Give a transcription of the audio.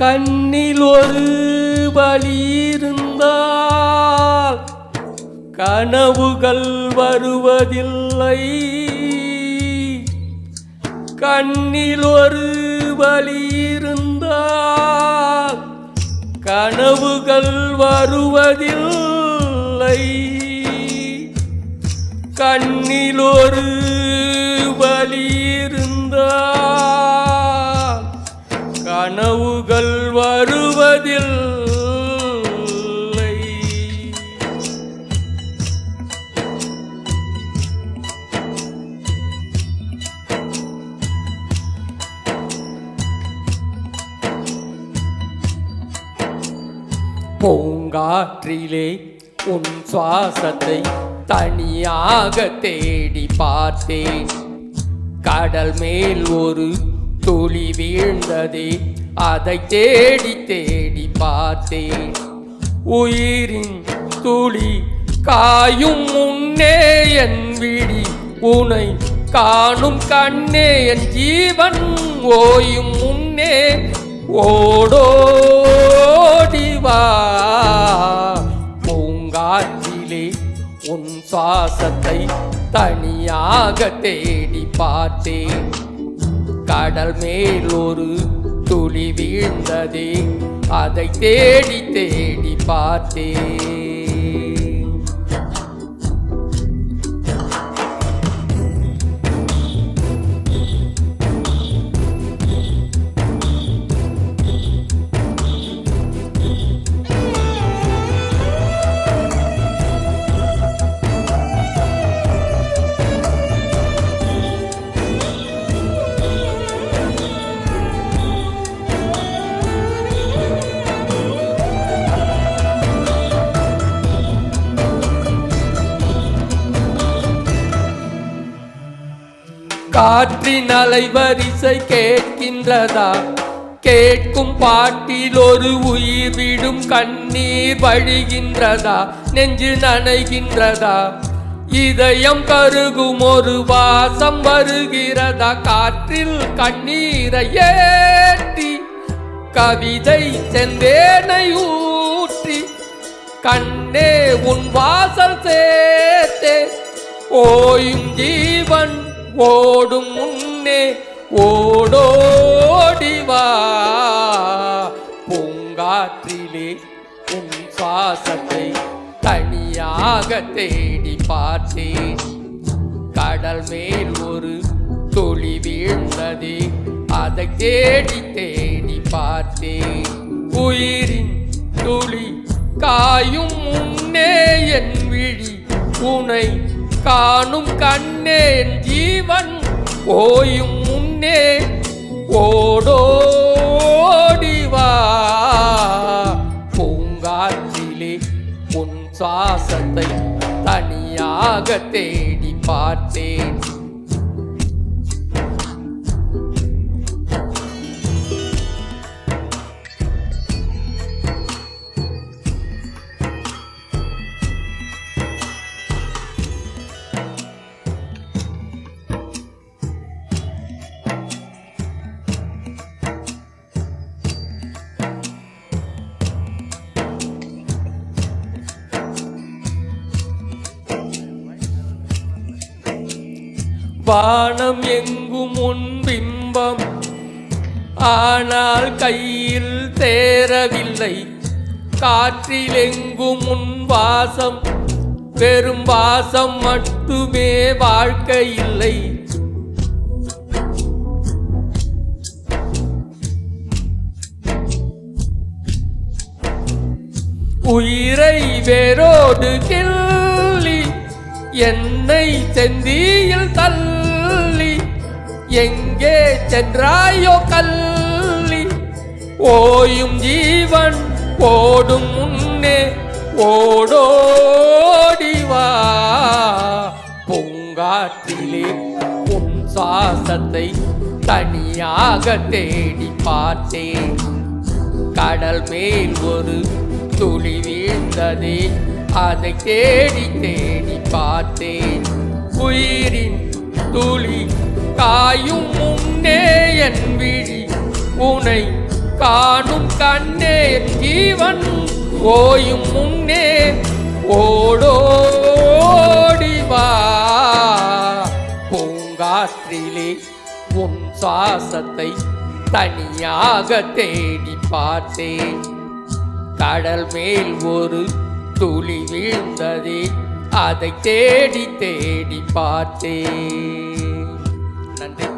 கண்ணில் ஒரு வழி இருந்தால் கனவுகள் வருவதில்லை. கண்ணில் ஒரு வழி இருந்தால் கனவுகள் வருவதில்லை. கண்ணில் ஒரு வழி இருந்தால் கனவுகள் வருவதில்லை. பூங்காற்றிலே உன் சுவாசத்தை தனியாக தேடி பார்த்தேன். கடல் மேல் ஒரு துளி வீழ்ந்ததே, அதை தேடி தேடி பார்த்தேன். உயிரின் துளி காயும் முன்னே என் விழி உனை காணும் கண்ணே, என் ஜீவன் ஓயும் முன்னே ஓடோடிவா. பூங்காற்றிலே உன் சுவாசத்தை தனியாக தேடி பார்த்தேன். கடல் மேல் ஒரு துளி வீழ்ந்ததே, அதை தேடி தேடி பார்த்தேன். காற்றின் அலைவரிசை கேட்கின்றதா? கேட்கும் பாட்டில் ஒரு உயிர் விடும் கண்ணீர் வழிகின்றதா? நெஞ்சு நனைகின்றதா? இதயம் கருகும் ஒரு வாசம் வருகிறதா? காற்றில் கண்ணீரை ஏற்றி கவிதை செந்தேனை ஊற்றி கண்ணே உன் வாசல் சேர்த்தே ஓயும் ஜீவன் ஓடும் முன்னே ஓடோடிவா. பூங்காற்றிலே உன் சுவாசத்தை தனியாக தேடி பார்த்தேன். கடல் மேல் ஒரு துளி வீழ்ந்ததே, அதை தேடி தேடி பார்த்தேன். உயிரின் துளி காயும் முன்னே என் விழி உனை காணும் கண்ணே, என் ஜீவன் ஓயும் முன்னே ஓடோடிவா. பூங்காற்றிலே உன் சுவாசத்தை தனியாக தேடி பார்த்தேன். வானம் எங்கும் உன் பிம்பம், ஆனால் கையில் தேரவில்லை. காற்றில் எங்கும் உன் வாசம், வெறும் வாசம் மட்டுமே வாழ்க்கை இல்லை. உயிரை வேரோடு கிள்ளி என்னை செந்தியில் தள்ளி எங்கே சென்றாயோ கள்ளி, ஓயும் ஜீவன் ஓடும் முன்னே ஓடோடிவா. பூங்காற்றிலே உன் சுவாசத்தை தனியாக தேடி பார்த்தேன். கடல் மேல் ஒரு துளி வீழ்ந்ததே, அதை தேடி தேடி பார்த்தேன். உயிரின் துளி காயும் முன்னே என் விழி உனை காணும் கண்ணே ஜீவன் ஓயும் முன்னே ஓடோடி வா. பூங்காற்றிலே உன் சுவாசத்தை தனியாக தேடி பார்த்தேன். கடல் மேல் ஒரு துளி வீழ்ந்ததே, அதை தேடி தேடி பார்த்தேன். நன்றி.